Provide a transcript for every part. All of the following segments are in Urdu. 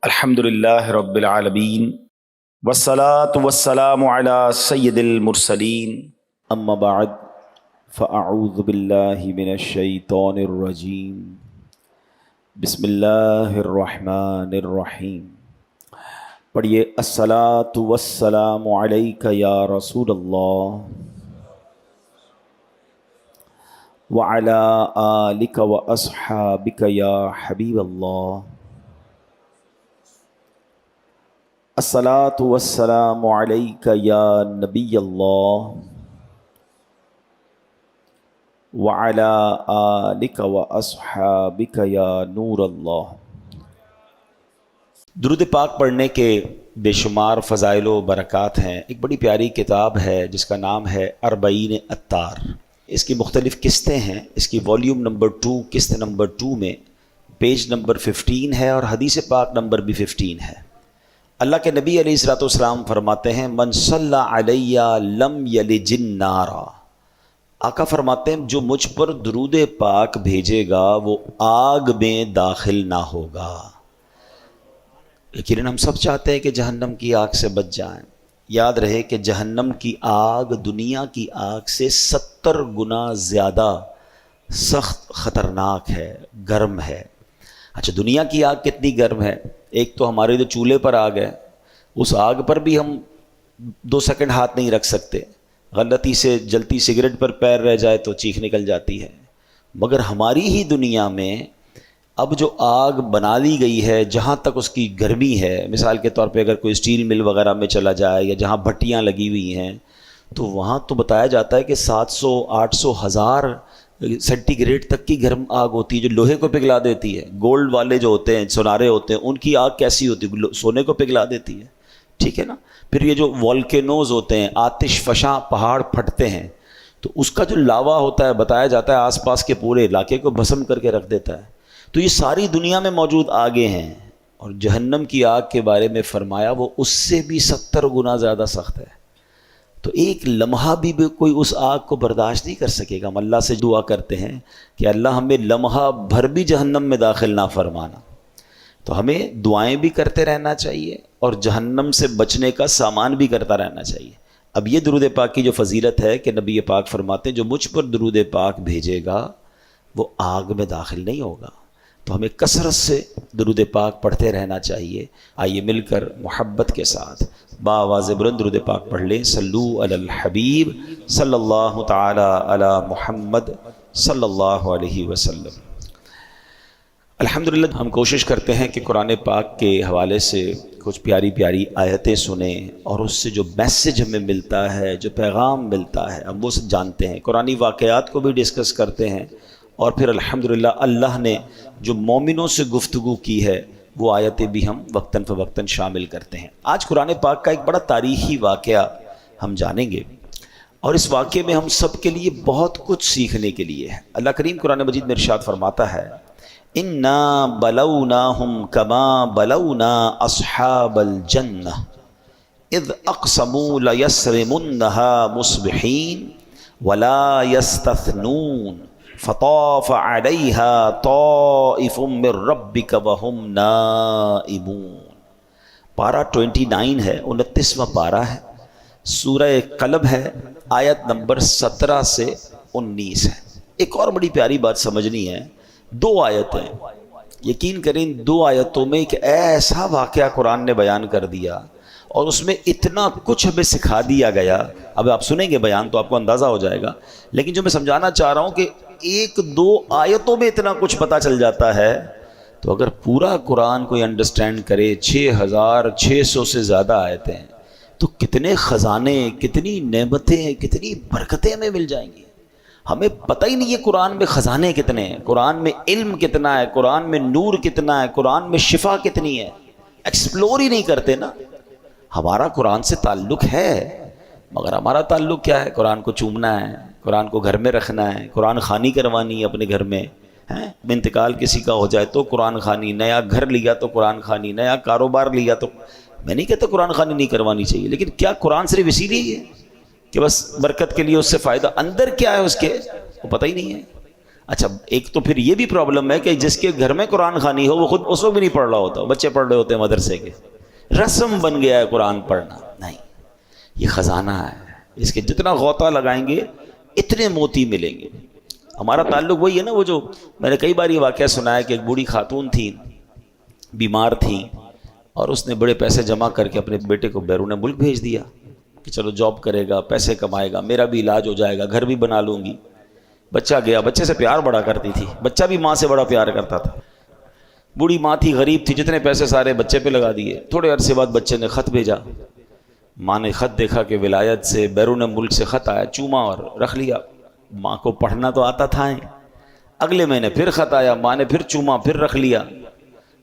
الحمدللہ رب العالمین والصلاة والسلام علی سید المرسلین اما بعد فاعوذ باللہ من الشیطان الرجیم بسم اللہ الرحمن الرحیم۔ پڑھیے الصلاة والسلام علیک یا رسول اللہ وعلی آلک واصحابک یا حبیب اللہ۔ الصلاۃ والسلام علیک یا نبی اللہ وعلی آلک واصحابک یا نور اللہ۔ درود پاک پڑھنے کے بے شمار فضائل و برکات ہیں۔ ایک بڑی پیاری کتاب ہے جس کا نام ہے اربعین عطار۔ اس کی مختلف قسطیں ہیں۔ اس کی والیوم نمبر 2 قسط نمبر 2 میں پیج نمبر 15 ہے اور حدیث پاک نمبر بھی 15 ہے۔ اللہ کے نبی علیہ الصلوۃ والسلام فرماتے ہیں من صلی علیہ لم یلج النار۔ آقا فرماتے ہیں جو مجھ پر درود پاک بھیجے گا وہ آگ میں داخل نہ ہوگا۔ لیکن ہم سب چاہتے ہیں کہ جہنم کی آگ سے بچ جائیں۔ یاد رہے کہ جہنم کی آگ دنیا کی آگ سے 70 گنا زیادہ سخت خطرناک ہے، گرم ہے۔ اچھا، دنیا کی آگ کتنی گرم ہے؟ ایک تو ہمارے جو چولہے پر آگ ہے، اس آگ پر بھی ہم 2 سیکنڈ ہاتھ نہیں رکھ سکتے۔ غلطی سے جلتی سگریٹ پر پیر رہ جائے تو چیخ نکل جاتی ہے۔ مگر ہماری ہی دنیا میں اب جو آگ بنا لی گئی ہے، جہاں تک اس کی گرمی ہے، مثال کے طور پہ اگر کوئی اسٹیل مل وغیرہ میں چلا جائے یا جہاں بھٹیاں لگی ہوئی ہیں تو وہاں تو بتایا جاتا ہے کہ 700 800 1000 سینٹی گریڈ تک کی گرم آگ ہوتی ہے جو لوہے کو پگھلا دیتی ہے۔ گولڈ والے جو ہوتے ہیں، سونارے ہوتے ہیں، ان کی آگ کیسی ہوتی ہے؟ سونے کو پگھلا دیتی ہے، ٹھیک ہے نا۔ پھر یہ جو والکینوز ہوتے ہیں، آتش فشاں پہاڑ پھٹتے ہیں تو اس کا جو لاوا ہوتا ہے بتایا جاتا ہے آس پاس کے پورے علاقے کو بھسم کر کے رکھ دیتا ہے۔ تو یہ ساری دنیا میں موجود آگیں ہیں، اور جہنم کی آگ کے بارے میں فرمایا وہ اس سے بھی 70 گنا زیادہ سخت ہے۔ تو ایک لمحہ بھی کوئی اس آگ کو برداشت نہیں کر سکے گا۔ ہم اللہ سے دعا کرتے ہیں کہ اللہ ہمیں لمحہ بھر بھی جہنم میں داخل نہ فرمانا۔ تو ہمیں دعائیں بھی کرتے رہنا چاہیے اور جہنم سے بچنے کا سامان بھی کرتا رہنا چاہیے۔ اب یہ درود پاک کی جو فضیلت ہے کہ نبی پاک فرماتے ہیں جو مجھ پر درود پاک بھیجے گا وہ آگ میں داخل نہیں ہوگا۔ تو ہمیں کثرت سے درود پاک پڑھتے رہنا چاہیے۔ آئیے مل کر محبت کے ساتھ بآواز بلند درود پاک پڑھ لیں۔ صلو علی الحبیب صلی اللہ تعالی علی محمد صلی اللہ علیہ وسلم۔ الحمدللہ ہم کوشش کرتے ہیں کہ قرآن پاک کے حوالے سے کچھ پیاری پیاری آیتیں سنیں اور اس سے جو میسج ہمیں ملتا ہے، جو پیغام ملتا ہے، ہم وہ سب جانتے ہیں۔ قرآنی واقعات کو بھی ڈسکس کرتے ہیں اور پھر الحمدللہ اللہ نے جو مومنوں سے گفتگو کی ہے وہ آیتیں بھی ہم وقتاً فوقتاً شامل کرتے ہیں۔ آج قرآن پاک کا ایک بڑا تاریخی واقعہ ہم جانیں گے اور اس واقعے میں ہم سب کے لیے بہت کچھ سیکھنے کے لیے ہے۔ اللہ کریم قرآن مجید میں ارشاد فرماتا ہے اِنَّا بَلَوْنَاهُمْ كَمَا بَلَوْنَا أَصْحَابَ الْجَنَّةِ اِذْ أَقْسَمُوا لَيَسْرِمُنَّهَا مُصْبِحِينَ وَلَا يَسْتَثْنُونَ فطاف علیہا طائف من ربک وہم نائمون۔ پارہ 29 ہے، 29واں پارہ ہے، سورہ قلب ہے، آیت نمبر 17 سے 19 ہے۔ ایک اور بڑی پیاری بات سمجھنی ہے، 2 آیتیں، یقین کریں 2 آیتوں میں ایک ایسا واقعہ قرآن نے بیان کر دیا اور اس میں اتنا کچھ ہمیں سکھا دیا گیا۔ اب آپ سنیں گے بیان تو آپ کو اندازہ ہو جائے گا، لیکن جو میں سمجھانا چاہ رہا ہوں کہ 1-2 آیتوں میں اتنا کچھ پتہ چل جاتا ہے، تو اگر پورا قرآن کوئی انڈرسٹینڈ کرے 6600 سے زیادہ آیتیں ہیں تو کتنے خزانے، کتنی نعمتیں، کتنی برکتیں ہمیں مل جائیں گی۔ ہمیں پتہ ہی نہیں ہے قرآن میں خزانے کتنے ہیں، قرآن میں علم کتنا ہے، قرآن میں نور کتنا ہے، قرآن میں شفا کتنی ہے، ایکسپلور ہی نہیں کرتے نا۔ ہمارا قرآن سے تعلق ہے مگر ہمارا تعلق کیا ہے؟ قرآن کو چومنا ہے، قرآن کو گھر میں رکھنا ہے، قرآن خوانی کروانی ہے اپنے گھر میں، انتقال کسی کا ہو جائے تو قرآن خوانی، نیا گھر لیا تو قرآن خوانی، نیا کاروبار لیا تو، میں نہیں کہتا قرآن خوانی نہیں کروانی چاہیے، لیکن کیا قرآن صرف اسی لیے ہے کہ بس برکت کے لیے اس سے فائدہ؟ اندر کیا ہے اس کے وہ پتہ ہی نہیں ہے۔ اچھا ایک تو پھر یہ بھی پرابلم ہے کہ جس کے گھر میں قرآن خوانی ہو وہ خود اس وقت بھی نہیں پڑھ رہا ہوتا، بچے پڑھ رہے ہوتے ہیں مدرسے کے، رسم بن گیا ہے قرآن پڑھنا. نہیں، یہ خزانہ ہے، اس کے جتنا غوطہ لگائیں گے اتنے موتی ملیں گے. ہمارا تعلق وہی ہے نا، وہ جو میں نے کئی بار یہ واقعہ سنا ہے کہ ایک بوڑھی خاتون تھی، بیمار تھی، اور اس نے بڑے پیسے جمع کر کے اپنے بیٹے کو بیرون ملک بھیج دیا کہ چلو جاب کرے گا، پیسے کمائے گا، میرا بھی علاج ہو جائے گا، گھر بھی بنا لوں گی. بچہ گیا، بچے سے پیار بڑا کرتی تھی، بچہ بھی ماں سے بڑا پیار کرتا تھا. بوڑھی ماں تھی، غریب تھی، جتنے پیسے سارے بچے پہ لگا دیے. تھوڑے عرصے بعد بچے نے خط بھیجا، ماں نے خط دیکھا کہ ولایت سے بیرون ملک سے خط آیا، چوما اور رکھ لیا. ماں کو پڑھنا تو آتا تھا ہی. اگلے مہینے پھر خط آیا، ماں نے پھر چوما، پھر رکھ لیا.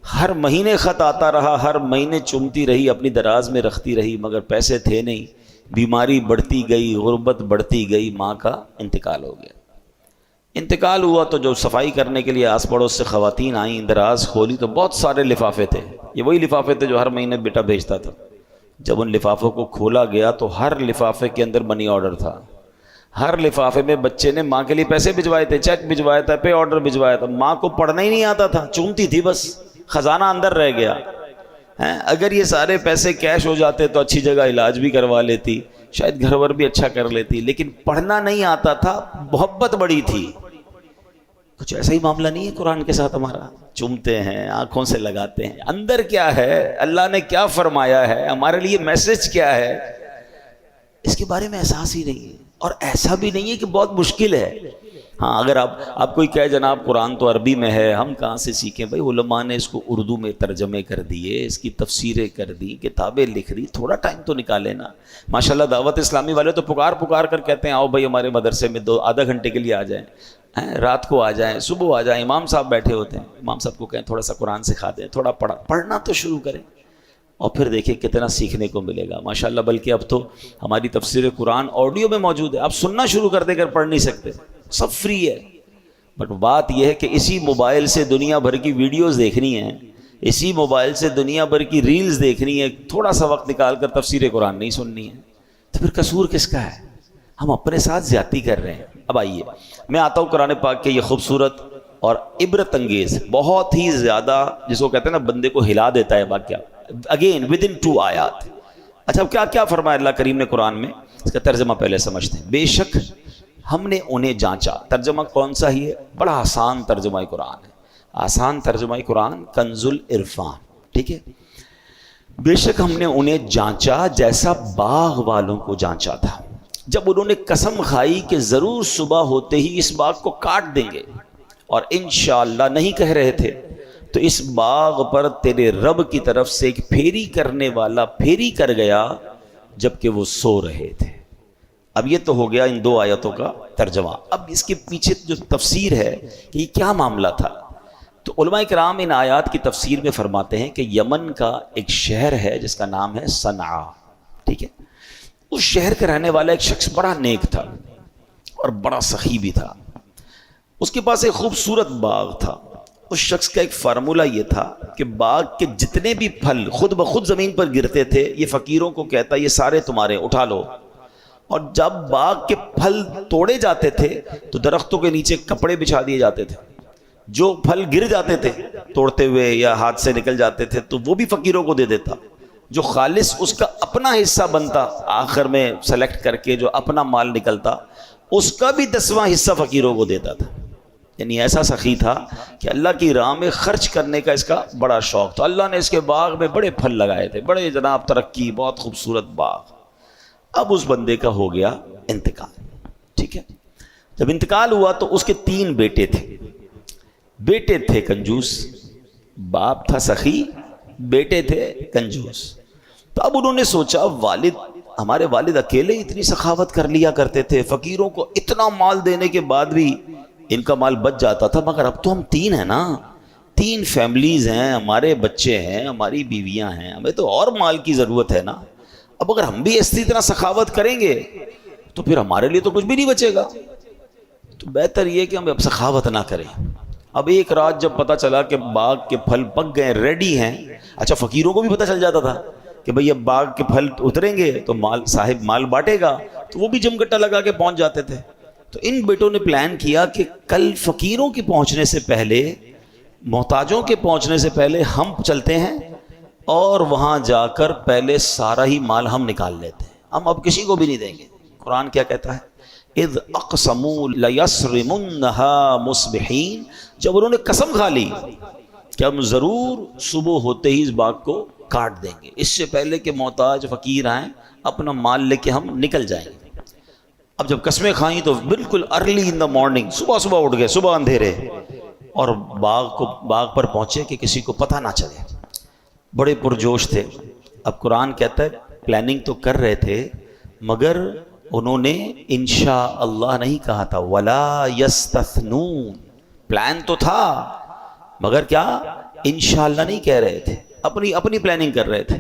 ہر مہینے خط آتا رہا، ہر مہینے چومتی رہی، اپنی دراز میں رکھتی رہی، مگر پیسے تھے نہیں. بیماری بڑھتی گئی، غربت بڑھتی گئی، ماں کا انتقال ہو گیا. انتقال ہوا تو جو صفائی کرنے کے لیے آس پڑوس سے خواتین آئیں، دراز کھولی تو بہت سارے لفافے تھے. یہ وہی لفافے تھے جو ہر مہینے بیٹا بھیجتا تھا. جب ان لفافوں کو کھولا گیا تو ہر لفافے کے اندر منی آرڈر تھا. ہر لفافے میں بچے نے ماں کے لیے پیسے بھجوائے تھے، چیک بھجوایا تھا، پے آرڈر بھجوایا تھا. ماں کو پڑھنا ہی نہیں آتا تھا، چومتی تھی بس، خزانہ اندر رہ گیا. اگر یہ سارے پیسے کیش ہو جاتے تو اچھی جگہ علاج بھی کروا لیتی، شاید گھر ور بھی اچھا کر لیتی، لیکن پڑھنا نہیں آتا تھا. محبت بڑی تھی. کچھ ایسا ہی معاملہ نہیں ہے قرآن کے ساتھ ہمارا؟ چومتے ہیں، آنکھوں سے لگاتے ہیں، اندر کیا ہے، اللہ نے کیا فرمایا ہے، ہمارے لیے میسج کیا ہے، اس کے بارے میں احساس ہی نہیں ہے. اور ایسا بھی نہیں ہے کہ بہت مشکل ہے. ہاں اگر آپ کوئی کہے جناب قرآن تو عربی میں ہے، ہم کہاں سے سیکھیں؟ بھائی علماء نے اس کو اردو میں ترجمے کر دیے، اس کی تفسیریں کر دی، کتابیں لکھ دی، تھوڑا ٹائم تو نکالے نا. ماشاءاللہ دعوت اسلامی والے تو پکار کر کہتے ہیں آؤ بھائی ہمارے مدرسے میں آدھا گھنٹے کے لیے آ جائیں، رات کو آ جائیں، صبح آ جائیں. امام صاحب بیٹھے ہوتے ہیں، امام صاحب کو کہیں تھوڑا سا قرآن سکھا دیں، تھوڑا پڑھنا تو شروع کریں، اور پھر دیکھیں کتنا سیکھنے کو ملے گا. ماشاءاللہ بلکہ اب تو ہماری تفسیر قرآن آڈیو میں موجود ہے، آپ سننا شروع کر دیں، اگر پڑھ نہیں سکتے سب فری ہے. بٹ بات یہ ہے کہ اسی موبائل سے دنیا بھر کی ویڈیوز دیکھنی ہیں، اسی موبائل سے دنیا بھر کی ریلز دیکھنی ہے، تھوڑا سا وقت نکال کر تفسیر قرآن نہیں سننی ہے. تو پھر قصور کس کا ہے؟ ہم اپنے ساتھ زیادتی کر رہے ہیں. اب آئیے میں آتا ہوں قرآن پاک کے یہ خوبصورت اور عبرت انگیز، بہت ہی زیادہ جس کو کہتے ہیں نا بندے کو ہلا دیتا ہے واقعہ، اگین ود ان 2 آیات. اچھا اب کیا فرمایا اللہ کریم نے قرآن میں؟ اس کا ترجمہ پہلے سمجھتے ہیں. بے شک ہم نے انہیں جانچا. ترجمہ کون سا ہی ہے؟ بڑا آسان ترجمہ قرآن ہے، آسان ترجمہ قرآن کنز العرفان. ٹھیک ہے، بے شک ہم نے انہیں جانچا جیسا باغ والوں کو جانچا تھا، جب انہوں نے قسم کھائی کہ ضرور صبح ہوتے ہی اس باغ کو کاٹ دیں گے، اور انشاءاللہ نہیں کہہ رہے تھے، تو اس باغ پر تیرے رب کی طرف سے ایک پھیری کرنے والا پھیری کر گیا جبکہ وہ سو رہے تھے. اب یہ تو ہو گیا ان 2 آیتوں کا ترجمہ. اب اس کے پیچھے جو تفسیر ہے کہ یہ کیا معاملہ تھا، تو علماء کرام ان آیات کی تفسیر میں فرماتے ہیں کہ یمن کا ایک شہر ہے جس کا نام ہے صنعاء. ٹھیک ہے، اس شہر کا رہنے والا ایک شخص بڑا نیک تھا اور بڑا سخی بھی تھا. اس کے پاس ایک خوبصورت باغ تھا. اس شخص کا ایک فارمولہ یہ تھا کہ باغ کے جتنے بھی پھل خود بخود زمین پر گرتے تھے، یہ فقیروں کو کہتا یہ سارے تمہارے، اٹھا لو. اور جب باغ کے پھل توڑے جاتے تھے تو درختوں کے نیچے کپڑے بچھا دیے جاتے تھے. جو پھل گر جاتے تھے توڑتے ہوئے یا ہاتھ سے نکل جاتے تھے تو وہ بھی فقیروں کو دے دیتا. جو خالص اس کا اپنا حصہ بنتا، آخر میں سلیکٹ کر کے جو اپنا مال نکلتا، اس کا بھی 10واں حصہ فقیروں کو دیتا تھا. یعنی ایسا سخی تھا کہ اللہ کی راہ میں خرچ کرنے کا اس کا بڑا شوق تھا. اللہ نے اس کے باغ میں بڑے پھل لگائے تھے، بڑے جناب ترقی، بہت خوبصورت باغ. اب اس بندے کا ہو گیا انتقال. ٹھیک ہے، جب انتقال ہوا تو اس کے 3 بیٹے تھے. بیٹے تھے کنجوس، باپ تھا سخی، بیٹے تھے کنجوس. تو اب انہوں نے سوچا ہمارے والد اکیلے اتنی سخاوت کر لیا کرتے تھے، فقیروں کو اتنا مال دینے کے بعد بھی ان کا مال بچ جاتا تھا، مگر اب تو ہم 3 ہیں نا، 3 فیملیز ہیں، ہمارے بچے ہیں، ہماری بیویاں ہیں، ہمیں تو اور مال کی ضرورت ہے نا. اب اگر ہم بھی اسی طرح سخاوت کریں گے تو پھر ہمارے لیے تو کچھ بھی نہیں بچے گا. تو بہتر یہ کہ ہم اب سخاوت نہ کریں. اب ایک رات جب پتہ چلا کہ باغ کے پھل پک گئے، ریڈی ہیں. اچھا فقیروں کو بھی پتہ چل جاتا تھا کہ بھئی اب باغ کے پھل اتریں گے تو صاحب مال بانٹے گا، تو وہ بھی جم گٹا لگا کے پہنچ جاتے تھے. تو ان بیٹوں نے پلان کیا کہ کل فقیروں کے پہنچنے سے پہلے، محتاجوں کے پہنچنے سے پہلے ہم چلتے ہیں اور وہاں جا کر پہلے سارا ہی مال ہم نکال لیتے ہیں، ہم اب کسی کو بھی نہیں دیں گے۔ قرآن کیا کہتا ہے؟ اذ اقسموا لیصرمنها مصبحین، جب انہوں نے قسم کھا لی کہ ہم ضرور صبح ہوتے ہی اس باغ کو کاٹ دیں گے، اس سے پہلے کہ محتاج فقیر آئیں اپنا مال لے کے ہم نکل جائیں گے۔ اب جب قسمیں کھائیں تو بالکل ارلی ان دا مارننگ، صبح اٹھ گئے، صبح اندھیرے، اور باغ پر پہنچے کہ کسی کو پتہ نہ چلے، بڑے پرجوش تھے۔ اب قرآن کہتا ہے پلاننگ تو کر رہے تھے مگر انہوں نے انشاء اللہ نہیں کہا تھا، ولا یستثنون، پلان تو تھا مگر کیا انشاءاللہ نہیں کہہ رہے تھے، اپنی پلاننگ کر رہے تھے۔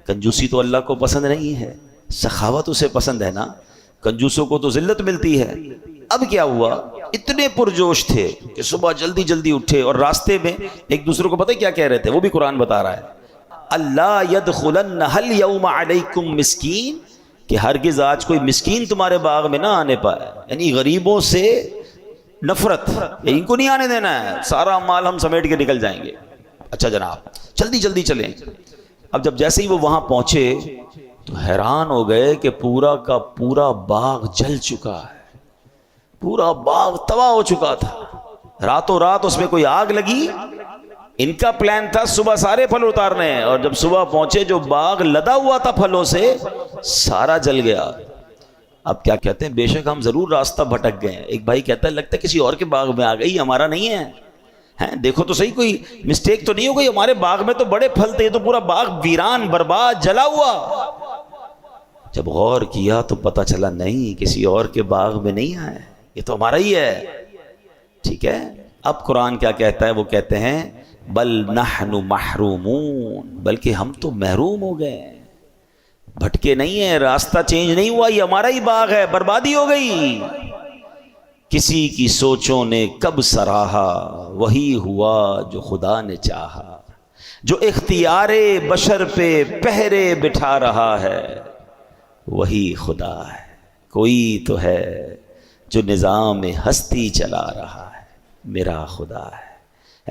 کنجوسی تو اللہ کو پسند نہیں ہے، سخاوت اسے پسند ہے نا، کنجوسوں کو تو ذلت ملتی ہے۔ اب کیا ہوا، اتنے پرجوش تھے کہ صبح جلدی جلدی اٹھے، اور راستے میں ایک دوسرے کو پتہ کیا کہہ رہے تھے، وہ بھی قرآن بتا رہا ہے، اللہ یدخلنہ اليوم علیکم مسکین، کہ ہرگز آج کوئی مسکین تمہارے باغ میں نہ آنے پائے، یعنی غریبوں سے نفرت، ان کو نہیں آنے دینا ہے، سارا مال ہم سمیٹ کے نکل جائیں گے۔ اچھا جناب جلدی جلدی چلیں۔ اب جب جیسے ہی وہ وہاں پہنچے تو حیران ہو گئے کہ پورا کا پورا باغ جل چکا ہے، پورا باغ تباہ ہو چکا تھا، راتوں رات اس میں کوئی آگ لگی۔ ان کا پلان تھا صبح سارے پھل اتارنے ہیں، اور جب صبح پہنچے جو باغ لدا ہوا تھا پھلوں سے سارا جل گیا۔ اب کیا کہتے ہیں، بے شک ہم ضرور راستہ بھٹک گئے ہیں۔ ایک بھائی کہتا ہے لگتا ہے کسی اور کے باغ میں آ گئی، ہمارا نہیں ہے، دیکھو تو صحیح کوئی مسٹیک تو نہیں ہو گئی، ہمارے باغ میں تو بڑے پھل تھے، یہ تو پورا باغ ویران برباد جلا ہوا۔ جب غور کیا تو پتہ چلا نہیں، کسی اور کے باغ میں نہیں آئے، یہ تو ہمارا ہی ہے۔ ٹھیک ہے، اب قرآن کیا کہتا ہے، وہ کہتے ہیں بل نحن محرومون، بلکہ ہم تو محروم ہو گئے، بھٹکے نہیں ہیں، راستہ چینج نہیں ہوا، یہ ہمارا ہی باغ ہے، بربادی ہو گئی۔ کسی کی سوچوں نے کب سراہا، وہی ہوا جو خدا نے چاہا، جو اختیار بشر پہ پہرے بٹھا رہا ہے وہی خدا ہے، کوئی تو ہے جو نظام ہستی چلا رہا ہے، میرا خدا ہے۔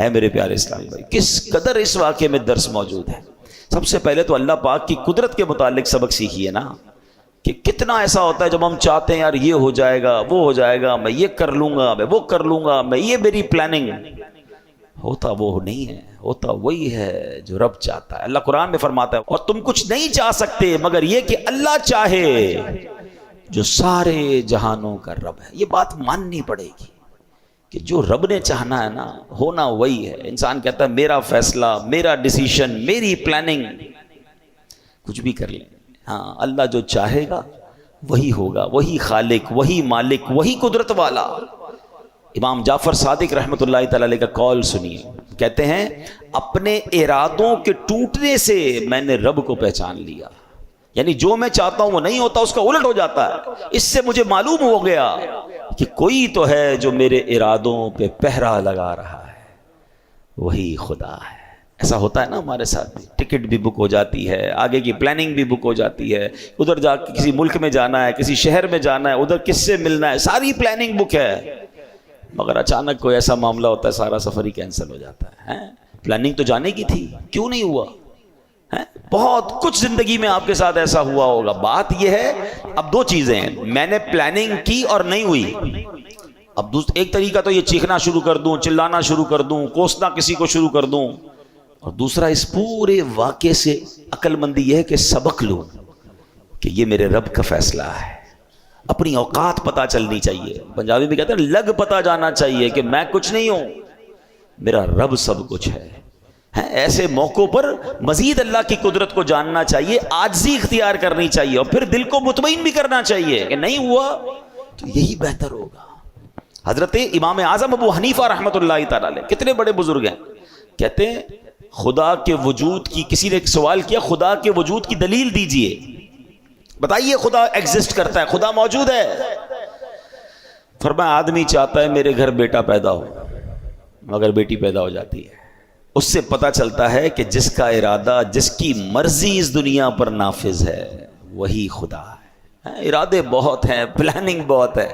میرے پیارے اسلامی بھائی، کس قدر اس واقعے میں درس موجود ہے۔ سب سے پہلے تو اللہ پاک کی قدرت کے متعلق سبق سیکھیے نا، کہ کتنا ایسا ہوتا ہے جب ہم چاہتے ہیں یار یہ ہو جائے گا، وہ ہو جائے گا، میں یہ کر لوں گا، میں وہ کر لوں گا، میں یہ میری پلاننگ، ہوتا وہ نہیں ہے، ہوتا وہی ہے جو رب چاہتا ہے۔ اللہ قرآن میں فرماتا ہے اور تم کچھ نہیں چاہ سکتے مگر یہ کہ اللہ چاہے جو سارے جہانوں کا رب ہے۔ یہ بات ماننی پڑے گی کہ جو رب نے چاہنا ہے نا، ہونا وہی ہے۔ انسان کہتا ہے میرا فیصلہ، میرا ڈیسیشن، میری پلاننگ، کچھ بھی کر لیں، ہاں اللہ جو چاہے گا وہی ہوگا، وہی خالق، وہی مالک، وہی قدرت والا۔ امام جعفر صادق رحمۃ اللہ تعالی علیہ کا قول سنیے، کہتے ہیں اپنے ارادوں کے ٹوٹنے سے میں نے رب کو پہچان لیا، یعنی جو میں چاہتا ہوں وہ نہیں ہوتا، اس کا الٹ ہو جاتا ہے۔ اس سے مجھے معلوم ہو گیا کہ کوئی تو ہے جو میرے ارادوں پہ پہرا لگا رہا ہے، وہی خدا ہے۔ ایسا ہوتا ہے نا ہمارے ساتھ بھی، ٹکٹ بھی بک ہو جاتی ہے، آگے کی پلاننگ بھی بک ہو جاتی ہے، ادھر جا کے کسی ملک میں جانا ہے، کسی شہر میں جانا ہے، ادھر کس سے ملنا ہے، ساری پلاننگ بک ہے، مگر اچانک کوئی ایسا معاملہ ہوتا ہے سارا سفر ہی کینسل ہو جاتا ہے۔ پلاننگ تو جانے کی تھی، کیوں نہیں ہوا؟ بہت کچھ زندگی میں آپ کے ساتھ ایسا ہوا ہوگا۔ بات یہ ہے، اب دو چیزیں ہیں، میں نے پلاننگ کی اور نہیں ہوئی۔ اب ایک طریقہ تو یہ چیخنا شروع کر دوں، چلانا شروع کر دوں، کوسنا کسی کو شروع کر دوں، اور دوسرا اس پورے واقعے سے عقل مندی یہ ہے کہ سبق لوں کہ یہ میرے رب کا فیصلہ ہے۔ اپنی اوقات پتہ چلنی چاہیے، پنجابی میں کہتے ہیں لگ پتہ جانا چاہیے کہ میں کچھ نہیں ہوں، میرا رب سب کچھ ہے۔ ایسے موقعوں پر مزید اللہ کی قدرت کو جاننا چاہیے، عاجزی اختیار کرنی چاہیے، اور پھر دل کو مطمئن بھی کرنا چاہیے کہ نہیں ہوا تو یہی بہتر ہوگا۔ حضرت امام اعظم ابو حنیفہ رحمۃ اللہ تعالی علیہ کتنے بڑے بزرگ ہیں، کہتے ہیں خدا کے وجود کی، کسی نے ایک سوال کیا خدا کے وجود کی دلیل دیجئے، بتائیے خدا ایگزسٹ کرتا ہے، خدا موجود ہے؟ فرمایا آدمی چاہتا ہے میرے گھر بیٹا پیدا ہو، مگر بیٹی پیدا ہو جاتی ہے۔ اس سے پتہ چلتا ہے کہ جس کا ارادہ، جس کی مرضی اس دنیا پر نافذ ہے وہی خدا ہے۔ ارادے بہت ہیں، پلاننگ بہت ہے،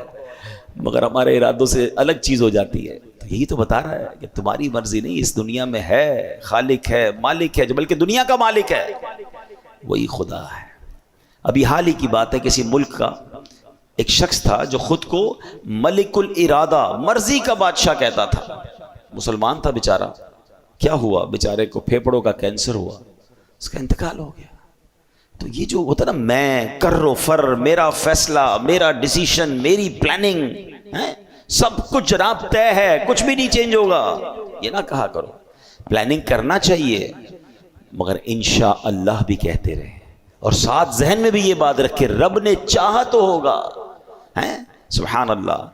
مگر ہمارے ارادوں سے الگ چیز ہو جاتی ہے. تو یہی تو بتا رہا ہے کہ تمہاری مرضی نہیں، اس دنیا میں ہے خالق ہے، مالک ہے، جو بلکہ دنیا کا مالک ہے وہی خدا ہے. ابھی حال ہی کی بات ہے، کسی ملک کا ایک شخص تھا جو خود کو ملک الارادہ، مرضی کا بادشاہ کہتا تھا. مسلمان تھا بیچارہ. کیا ہوا؟ بیچارے کو پھیپھڑوں کا کینسر ہوا، اس کا انتقال ہو گیا. تو یہ جو ہوتا نا میں کر و فر، میرا فیصلہ، میرا ڈیسیشن، میری پلاننگ، سب کچھ جناب طے ہے، کچھ بھی نہیں چینج ہوگا، یہ نہ کہا کرو. پلاننگ کرنا چاہیے مگر انشاءاللہ بھی کہتے رہے، اور ساتھ ذہن میں بھی یہ بات رکھے رب نے چاہا تو ہوگا. سبحان اللہ.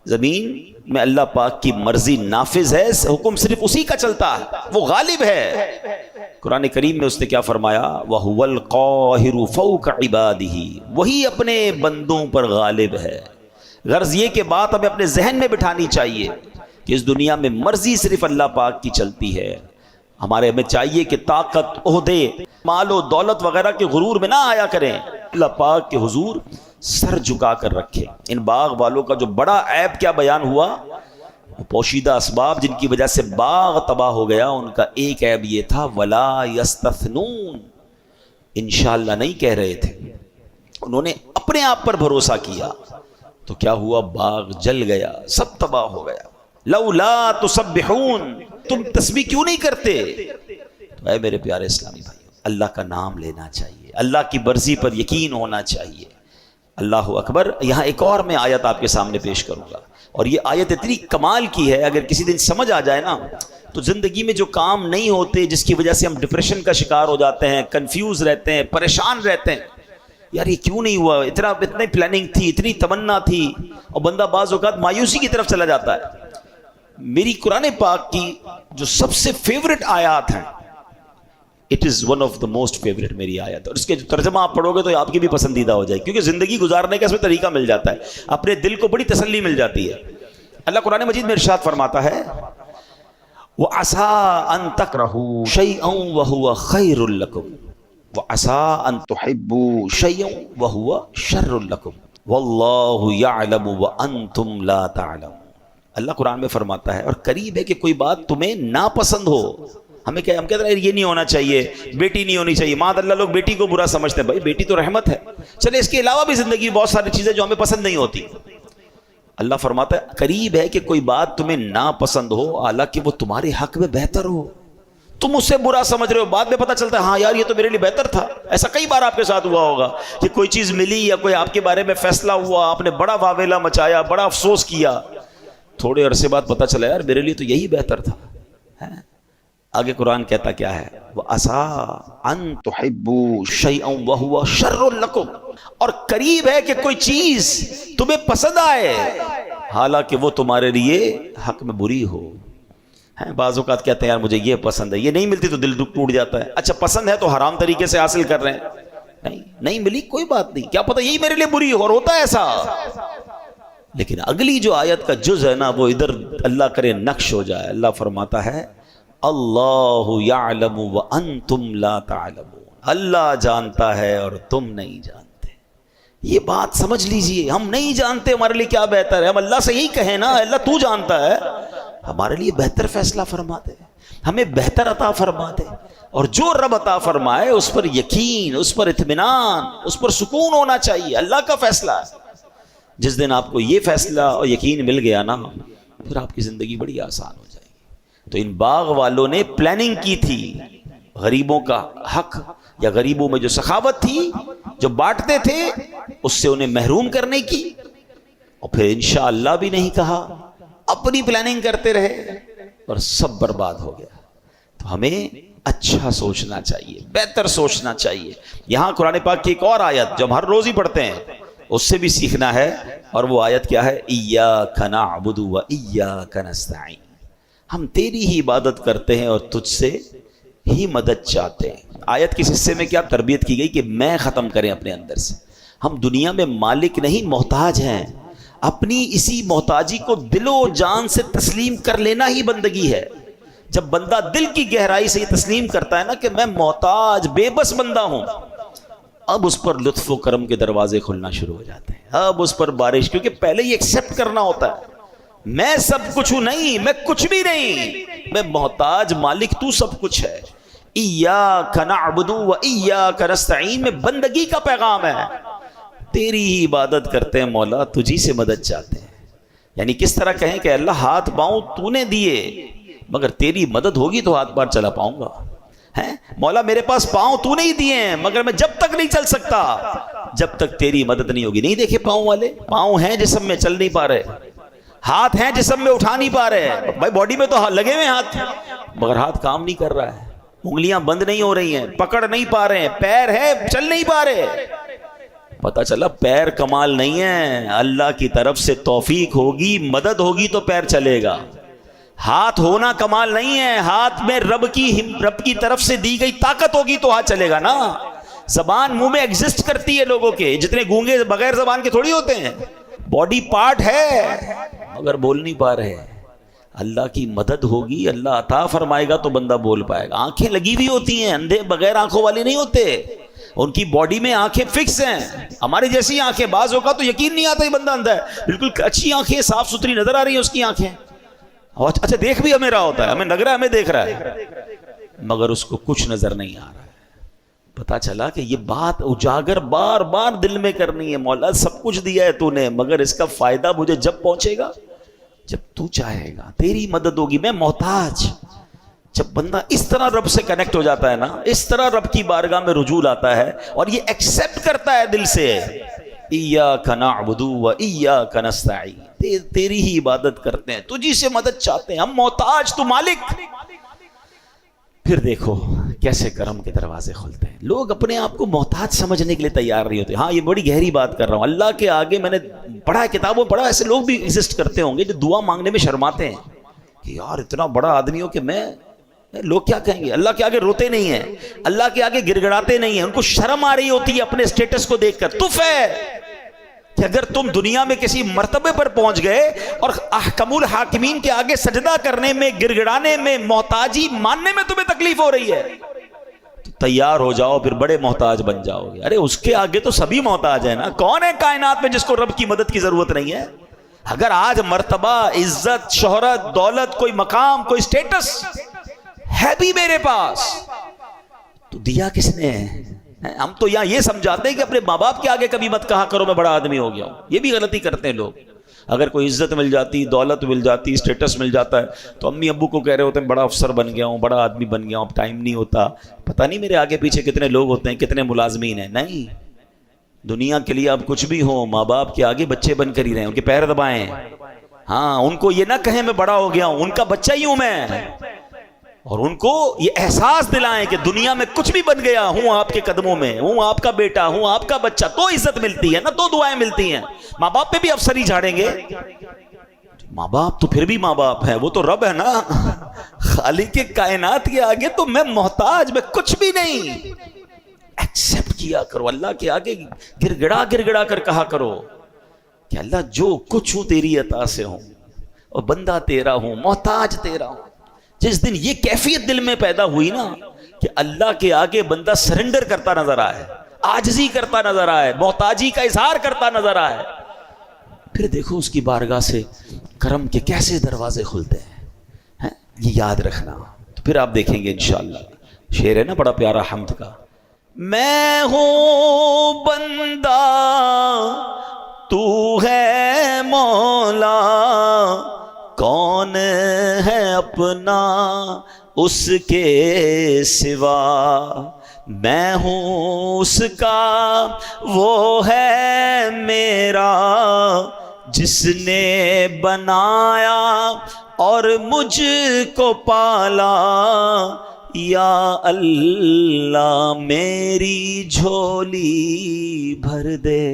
زمین میں اللہ پاک کی مرضی نافذ ہے، حکم صرف اسی کا چلتا ہے، وہ غالب ہے. قرآن کریم میں اس نے کیا فرمایا؟ وَهُوَ الْقَاهِرُ فَوْقَ عِبَادِهِ، وہی اپنے بندوں پر غالب ہے. غرض یہ کہ بات ہمیں اپنے ذہن میں بٹھانی چاہیے کہ اس دنیا میں مرضی صرف اللہ پاک کی چلتی ہے. ہمیں چاہیے کہ طاقت، عہدے، مال و دولت وغیرہ کے غرور میں نہ آیا کریں، اللہ پاک کے حضور سر جھکا کر رکھیں. ان باغ والوں کا جو بڑا عیب کیا بیان ہوا، پوشیدہ اسباب جن کی وجہ سے باغ تباہ ہو گیا، ان کا ایک عیب یہ تھا وَلَا يَسْتَثْنُونَ، انشاءاللہ نہیں کہہ رہے تھے. انہوں نے اپنے آپ پر بھروسہ کیا تو کیا ہوا؟ باغ جل گیا، سب تباہ ہو گیا. لَوْلَا تُسَبِّحُونَ، تم تسبیح کیوں نہیں کرتے؟ تو اے میرے پیارے اسلامی بھائی، اللہ کا نام لینا چاہیے، اللہ کی مرضی پر یقین ہونا چاہیے. اللہ اکبر. یہاں ایک اور میں آیت آپ کے سامنے پیش کروں گا، اور یہ آیت اتنی کمال کی ہے، اگر کسی دن سمجھ آ جائے نا تو زندگی میں جو کام نہیں ہوتے، جس کی وجہ سے ہم ڈپریشن کا شکار ہو جاتے ہیں، کنفیوز رہتے ہیں، پریشان رہتے ہیں، یار یہ کیوں نہیں ہوا، اتنی پلاننگ تھی، اتنی تمنا تھی، اور بندہ بعض اوقات مایوسی کی طرف چلا جاتا ہے. میری قرآن پاک کی جو سب سے فیورٹ آیات ہیں، it is one of the most favourite میری آیت، اور اس کے جو ترجمہ آپ پڑھو گے تو آپ کی بھی پسندیدہ ہو جائے گی، کیونکہ زندگی گزارنے کا اس میں طریقہ مل جاتا ہے، اپنے دل کو بڑی تسلی مل جاتی ہے. اللہ قرآن مجید میں ارشاد فرماتا ہے وَعَسَىٰ أَن تَكْرَهُوا شَيْئًا وَهُوَ خَيْرٌ لَكُمْ وَعَسَىٰ أَن تُحِبُّوا شَيْئًا وَهُوَ شَرٌّ لَكُمْ وَاللَّهُ يَعْلَمُ وَأَنْتُمْ لَا تَعْلَمُونَ. اللہ قرآن میں فرماتا ہے، اور قریب ہے کہ کوئی بات تمہیں ناپسند ہو. ہم کہتے ہیں یہ نہیں ہونا چاہیے، بیٹی نہیں ہونی چاہیے. ماذ اللہ، لوگ بیٹی کو برا سمجھتے ہیں. بھائی بیٹی تو رحمت ہے. چلے اس کے علاوہ بھی زندگی میں بہت ساری چیزیں جو ہمیں پسند نہیں ہوتی. اللہ فرماتا ہے قریب ہے کہ کوئی بات تمہیں ناپسند ہو، حالانکہ وہ تمہارے حق میں بہتر ہو. تم اس سے برا سمجھ رہے ہو، بعد میں پتہ چلتا ہے ہاں یار یہ تو میرے لیے بہتر تھا. ایسا کئی بار آپ کے ساتھ ہوا ہوگا کہ کوئی چیز ملی یا کوئی آپ کے بارے میں فیصلہ ہوا، آپ نے بڑا واویلا مچایا، بڑا افسوس کیا، تھوڑے عرصے بعد پتہ چلا یار میرے لیے تو یہی بہتر تھا. آگے قرآن کہتا کیا ہے؟ وَعَسَىٰ أَن تُحِبُّوا شَيْئًا وَهُوَ شَرٌّ لَكُمْ، اور قریب ہے کہ کوئی چیز تمہیں پسند آئے حالانکہ وہ تمہارے لیے حق میں بری ہو. بعض اوقات کہتے ہیں یار مجھے یہ پسند ہے، یہ نہیں ملتی تو دل ٹوٹ جاتا ہے. اچھا پسند ہے تو حرام طریقے سے حاصل کر رہے ہیں، نہیں ملی کوئی بات نہیں، کیا پتہ یہی میرے لیے بری ہو، اور ہوتا ہے ایسا. لیکن اگلی جو آیت کا جز ہے نا، وہ ادھر اللہ کرے نقش ہو جائے. اللہ فرماتا ہے اللہ یعلم وانتم لا تعلمون، اللہ جانتا ہے اور تم نہیں جانتے. یہ بات سمجھ لیجئے، ہم نہیں جانتے ہمارے لیے کیا بہتر ہے. ہم اللہ سے یہی کہیں نا اللہ تو جانتا ہے، ہمارے لیے بہتر فیصلہ فرما دے، ہمیں بہتر عطا فرما دے. اور جو رب عطا فرمائے اس پر یقین، اس پر اطمینان، اس پر سکون ہونا چاہیے. اللہ کا فیصلہ ہے. جس دن آپ کو یہ فیصلہ اور یقین مل گیا نا، پھر آپ کی زندگی بڑی آسان ہو جائے گی. تو ان باغ والوں نے پلاننگ کی تھی، غریبوں کا حق یا غریبوں میں جو سخاوت تھی، جو بانٹتے تھے، اس سے انہیں محروم کرنے کی، اور پھر انشاءاللہ بھی نہیں کہا، اپنی پلاننگ کرتے رہے اور سب برباد ہو گیا. تو ہمیں اچھا سوچنا چاہیے، بہتر سوچنا چاہیے. یہاں قرآن پاک کی ایک اور آیت جو ہم ہر روز ہی پڑھتے ہیں، اس سے بھی سیکھنا ہے. اور وہ آیت کیا ہے؟ ایاک نعبد و ایاک نستعین، ہم تیری ہی عبادت کرتے ہیں اور تجھ سے ہی مدد چاہتے ہیں. آیت کس حصے میں کیا تربیت کی گئی کہ میں ختم کریں اپنے اندر سے. ہم دنیا میں مالک نہیں محتاج ہیں. اپنی اسی محتاجی کو دل و جان سے تسلیم کر لینا ہی بندگی ہے. جب بندہ دل کی گہرائی سے یہ تسلیم کرتا ہے نا کہ میں محتاج بے بس بندہ ہوں، اب اس پر لطف و کرم کے دروازے کھلنا شروع ہو جاتے ہیں، اب اس پر بارش، کیونکہ پہلے یہ ایکسیپٹ کرنا ہوتا ہے میں سب کچھ ہوں نہیں، میں کچھ بھی نہیں، میں محتاج، مالک تو سب کچھ ہے۔ ایاک نعبد و ایاک نستعین میں بندگی کا پیغام ہے، تیری ہی عبادت کرتے ہیں مولا، تجھی سے مدد چاہتے ہیں۔ یعنی کس طرح کہیں کہ اللہ ہاتھ پاؤں تو نے دیے، مگر تیری مدد ہوگی تو ہاتھ پار چلا پاؤں گا، ہیں مولا میرے پاس پاؤں تو نہیں دیے ہیں، مگر میں جب تک نہیں چل سکتا جب تک تیری مدد نہیں ہوگی۔ نہیں دیکھے پاؤں والے، پاؤں ہیں جسم میں چل نہیں پا رہے، ہاتھ ہیں جسم میں اٹھا نہیں پا رہے، بھائی باڈی میں تو لگے ہوئے ہاتھ، مگر ہاتھ کام نہیں کر رہا ہے، انگلیاں بند نہیں ہو رہی ہیں، پکڑ نہیں پا رہے ہیں، پیر ہے چل نہیں پا رہے۔ پتا چلا پیر کمال نہیں ہے، اللہ کی طرف سے توفیق ہوگی، مدد ہوگی تو پیر چلے گا۔ ہاتھ ہونا کمال نہیں ہے، ہاتھ میں رب کی طرف سے دی گئی طاقت ہوگی تو ہاتھ چلے گا نا۔ زبان منہ میں ایگزسٹ کرتی ہے لوگوں کے، جتنے گونگے بغیر زبان کے تھوڑی ہوتے ہیں، باڈی پارٹ ہے مگر بول نہیں پا رہے۔ اللہ کی مدد ہوگی، اللہ عطا فرمائے گا تو بندہ بول پائے گا۔ آنکھیں لگی ہوئی ہوتی ہیں، اندھے بغیر آنکھوں والے نہیں ہوتے، ان کی باڈی میں آنکھیں فکس ہیں، ہماری جیسی آنکھیں، بعض ہوگا تو یقین نہیں آتا یہ بندہ اندھا ہے، بالکل اچھی آنکھیں صاف ستھری نظر آ رہی ہیں اس کی آنکھیں، اچھا دیکھ بھی ہمیں رہا ہوتا ہے، ہمیں لگ رہا ہے ہمیں دیکھ رہا ہے، مگر اس کو کچھ نظر نہیں آ رہا ہے۔ پتا چلا کہ یہ بات اجاگر بار بار دل میں کرنی ہے، مولا سب کچھ دیا ہے تو نے، مگر اس کا فائدہ مجھے جب پہنچے گا جب تو چاہے گا، تیری مدد ہوگی، میں محتاج۔ جب بندہ اس طرح رب سے کنیکٹ ہو جاتا ہے نا، اس طرح رب کی بارگاہ میں رجوع لاتا ہے اور یہ ایکسیپٹ کرتا ہے دل سے، ایاک نعبد و ایاک نستعین، تیری ہی عبادت کرتے ہیں، تجھی سے مدد چاہتے ہیں، ہم محتاج، تو مالک۔ پھر دیکھو کیسے کرم کے دروازے کھلتے ہیں۔ لوگ اپنے آپ کو محتاج سمجھنے کے لیے تیار نہیں ہوتے۔ ہاں یہ بڑی گہری بات کر رہا ہوں، اللہ کے آگے میں نے پڑھا ہے، کتابوں پڑھا، ایسے لوگ بھی ایگزسٹ کرتے ہوں گے جو دعا مانگنے میں شرماتے ہیں کہ یار اتنا بڑا آدمی ہو کہ میں، لوگ کیا کہیں گے، اللہ کے آگے روتے نہیں ہیں، اللہ کے آگے گڑ گڑاتے نہیں ہیں، ان کو شرم آ رہی ہوتی ہے اپنے سٹیٹس کو دیکھ کر۔ تف ہے کہ اگر تم دنیا میں کسی مرتبے پر پہنچ گئے اور احکم الحاکمین کے آگے سجدہ کرنے میں، گڑ گڑانے میں، محتاجی ماننے میں تمہیں تکلیف ہو رہی ہے تو تیار ہو جاؤ، پھر بڑے محتاج بن جاؤ گے۔ ارے اس کے آگے تو سبھی محتاج ہیں نا، کون ہے کائنات میں جس کو رب کی مدد کی ضرورت نہیں ہے؟ اگر آج مرتبہ، عزت، شہرت، دولت، کوئی مقام، کوئی سٹیٹس ہے بھی میرے پاس تو دیا کس نے ہے؟ ہم تو یہاں یہ سمجھاتے ہیں کہ اپنے ماں باپ کے آگے کبھی مت کہا کرو میں بڑا آدمی ہو گیا ہوں، یہ بھی غلطی کرتے ہیں لوگ۔ اگر کوئی عزت مل جاتی، دولت مل جاتی، اسٹیٹس مل جاتا ہے تو امی ابو کو کہہ رہے ہوتے ہیں بڑا افسر بن گیا ہوں، بڑا آدمی بن گیا ہوں، اب ٹائم نہیں ہوتا، پتہ نہیں میرے آگے پیچھے کتنے لوگ ہوتے ہیں، کتنے ملازمین ہیں۔ نہیں، دنیا کے لیے آپ کچھ بھی ہوں، ماں باپ کے آگے بچے بن کر ہی رہیں، ان کے پیر دبائیں، ہاں ان کو یہ نہ کہیں میں بڑا ہو گیا ہوں، ان کا بچہ ہی ہوں میں، اور ان کو یہ احساس دلائیں کہ دنیا میں کچھ بھی بن گیا ہوں آپ کے قدموں میں، ہوں آپ کا بیٹا، ہوں آپ کا بچہ، تو عزت ملتی ہے نا، تو دعائیں ملتی ہیں۔ ماں باپ پہ بھی افسر ہی جھاڑیں گے، ماں باپ تو پھر بھی ماں باپ ہیں، وہ تو رب ہے نا، خالق کائنات کے آگے تو میں محتاج، میں کچھ بھی نہیں۔ ایکسیپٹ کیا کرو، اللہ کے آگے گر گڑا کر کہا کرو کہ اللہ جو کچھ ہوں تیری عطا سے ہوں، اور بندہ تیرا ہوں، محتاج تیرا ہوں۔ جس دن یہ کیفیت دل میں پیدا ہوئی نا کہ اللہ کے آگے بندہ سرنڈر کرتا نظر آئے، عاجزی کرتا نظر آئے، محتاجی کا اظہار کرتا نظر آئے، پھر دیکھو اس کی بارگاہ سے کرم کے کیسے دروازے کھلتے ہیں، یہ یاد رکھنا۔ تو پھر آپ دیکھیں گے انشاءاللہ، شعر ہے نا بڑا پیارا حمد کا، میں ہوں بندہ تو ہے مولا، کون ہے اپنا اس کے سوا، میں ہوں اس کا وہ ہے میرا جس نے بنایا اور مجھ کو پالا، یا اللہ میری جھولی بھر دے۔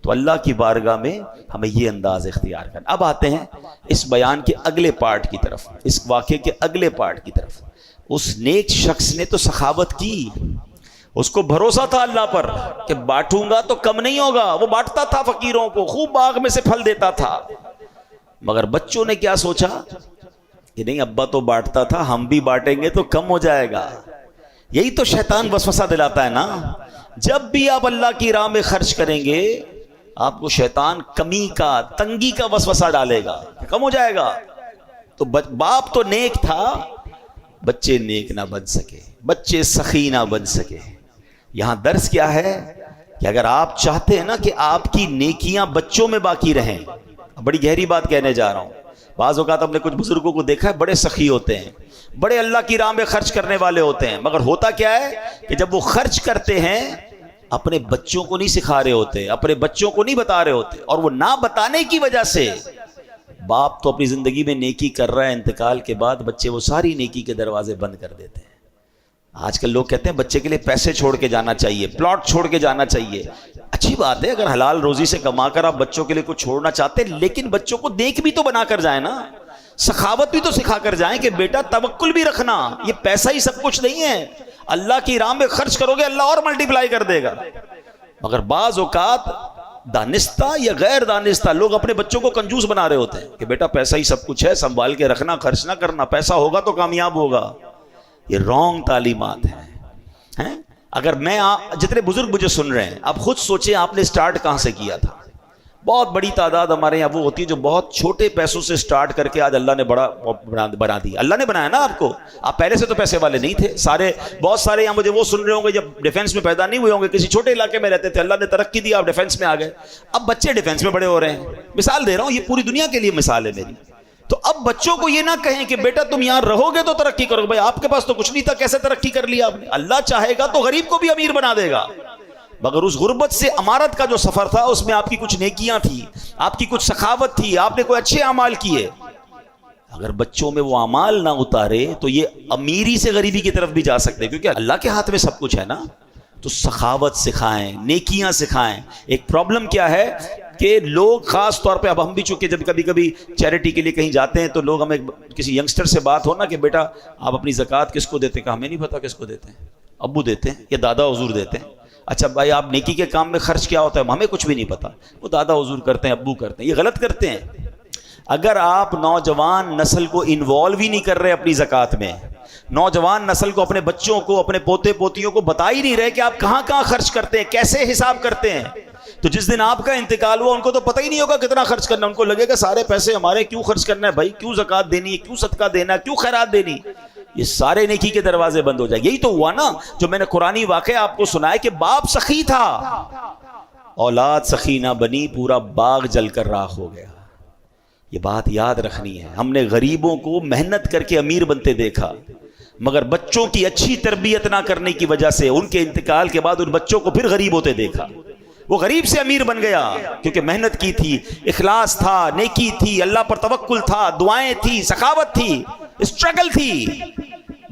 تو اللہ کی بارگاہ میں ہمیں یہ انداز اختیار کرنا۔ اب آتے ہیں اس بیان کے اگلے پارٹ کی طرف، اس واقعے کے اگلے پارٹ کی طرف۔ اس نیک شخص نے تو سخاوت کی، اس کو بھروسہ تھا اللہ پر کہ بانٹوں گا تو کم نہیں ہوگا، وہ بانٹتا تھا فقیروں کو، خوب باغ میں سے پھل دیتا تھا، مگر بچوں نے کیا سوچا کہ نہیں ابا تو بانٹتا تھا، ہم بھی بانٹیں گے تو کم ہو جائے گا۔ یہی تو شیطان وسوسہ دلاتا ہے نا، جب بھی آپ اللہ کی راہ میں خرچ کریں گے آپ کو شیطان کمی کا تنگی کا وسوسہ ڈالے گا، کم ہو جائے گا. تو باپ تو نیک تھا، بچے نیک نہ بن سکے، بچے سخی نہ بن سکے. یہاں درس کیا ہے کہ اگر آپ چاہتے ہیں نا کہ آپ کی نیکیاں بچوں میں باقی رہیں، بڑی گہری بات کہنے جا رہا ہوں. بعض اوقات ہم نے کچھ بزرگوں کو دیکھا ہے بڑے سخی ہوتے ہیں، بڑے اللہ کی راہ میں خرچ کرنے والے ہوتے ہیں، مگر ہوتا کیا ہے کہ جب وہ خرچ کرتے ہیں اپنے بچوں کو نہیں سکھا رہے ہوتے، اپنے بچوں کو نہیں بتا رہے ہوتے، اور وہ نہ بتانے کی وجہ سے باپ تو اپنی زندگی میں نیکی کر رہا ہے، انتقال کے بعد بچے وہ ساری نیکی کے دروازے بند کر دیتے ہیں. آج کل لوگ کہتے ہیں بچے کے لیے پیسے چھوڑ کے جانا چاہیے، پلاٹ چھوڑ کے جانا چاہیے. اچھی بات ہے اگر حلال روزی سے کما کر آپ بچوں کے لیے کچھ چھوڑنا چاہتے ہیں، لیکن بچوں کو نیک بھی تو بنا کر جائیں نا، سخاوت بھی تو سکھا کر جائیں کہ بیٹا توکل بھی رکھنا، یہ پیسہ ہی سب کچھ نہیں ہے، اللہ کی راہ میں خرچ کرو گے اللہ اور ملٹیپلائی کر دے گا. مگر بعض اوقات دانستہ یا غیر دانستہ لوگ اپنے بچوں کو کنجوس بنا رہے ہوتے ہیں کہ بیٹا پیسہ ہی سب کچھ ہے، سنبھال کے رکھنا، خرچ نہ کرنا، پیسہ ہوگا تو کامیاب ہوگا. یہ رانگ تعلیمات ہیں. اگر میں جتنے بزرگ مجھے سن رہے ہیں، آپ خود سوچیں آپ نے سٹارٹ کہاں سے کیا تھا. بہت بڑی تعداد ہمارے یہاں وہ ہوتی ہے جو بہت چھوٹے پیسوں سے سٹارٹ کر کے آج اللہ نے بڑا بنا دیا. اللہ نے بنایا نا آپ کو، آپ پہلے سے تو پیسے والے نہیں تھے. بہت سارے یہاں مجھے وہ سن رہے ہوں گے جب ڈیفنس میں پیدا نہیں ہوئے ہوں گے، کسی چھوٹے علاقے میں رہتے تھے، اللہ نے ترقی دی، آپ ڈیفنس میں آ گئے، اب بچے ڈیفنس میں بڑے ہو رہے ہیں. مثال دے رہا ہوں، یہ پوری دنیا کے لیے مثال ہے میری. تو اب بچوں کو یہ نہ کہیں کہ بیٹا تم یہاں رہو گے تو ترقی کرو گے. بھائی آپ کے پاس تو کچھ نہیں تھا، کیسے ترقی کر لیا آپ نے؟ اللہ چاہے گا تو غریب کو بھی امیر بنا دے گا، مگر اس غربت سے امارت کا جو سفر تھا اس میں آپ کی کچھ نیکیاں تھی، آپ کی کچھ سخاوت تھی، آپ نے کوئی اچھے اعمال کیے. اگر بچوں میں وہ اعمال نہ اتارے تو یہ امیری سے غریبی کی طرف بھی جا سکتے، کیونکہ اللہ کے ہاتھ میں سب کچھ ہے نا. تو سخاوت سکھائیں، نیکیاں سکھائیں. ایک پرابلم کیا ہے کہ لوگ خاص طور پہ، اب ہم بھی چونکہ جب کبھی کبھی چیریٹی کے لیے کہیں جاتے ہیں تو لوگ ہمیں کسی ینگسٹر سے بات ہو نا کہ بیٹا آپ اپنی زکوٰۃ کس کو دیتے ہیں، کہ ہمیں نہیں پتا کس کو دیتے ہیں، ابو دیتے ہیں یا دادا حضور دیتے ہیں. اچھا بھائی آپ نیکی کے کام میں خرچ کیا ہوتا ہے، ہمیں کچھ بھی نہیں پتا، وہ دادا حضور کرتے ہیں، ابو کرتے ہیں. یہ غلط کرتے ہیں. اگر آپ نوجوان نسل کو انوالو ہی نہیں کر رہے اپنی زکوٰۃ میں، نوجوان نسل کو، اپنے بچوں کو، اپنے پوتے پوتیوں کو بتا ہی نہیں رہے کہ آپ کہاں کہاں خرچ کرتے ہیں، کیسے حساب کرتے ہیں، تو جس دن آپ کا انتقال ہوا ان کو تو پتہ ہی نہیں ہوگا کتنا خرچ کرنا. ان کو لگے گا سارے پیسے ہمارے، کیوں خرچ کرنا ہے بھائی، کیوں زکوٰۃ دینی ہے، کیوں صدقہ دینا ہے، کیوں خیرات دینی. یہ سارے نیکی کے دروازے بند ہو جائیں. یہی تو ہوا نا جو میں نے قرآنی واقعہ آپ کو سنایا کہ باپ سخی تھا، اولاد سخی نہ بنی، پورا باغ جل کر راکھ ہو گیا. یہ بات یاد رکھنی ہے. ہم نے غریبوں کو محنت کر کے امیر بنتے دیکھا، مگر بچوں کی اچھی تربیت نہ کرنے کی وجہ سے ان کے انتقال کے بعد ان بچوں کو پھر غریب ہوتے دیکھا. وہ غریب سے امیر بن گیا کیونکہ محنت کی تھی، اخلاص تھا، نیکی تھی، اللہ پر توکل تھا، دعائیں تھی، سخاوت تھی، اسٹرگل تھی.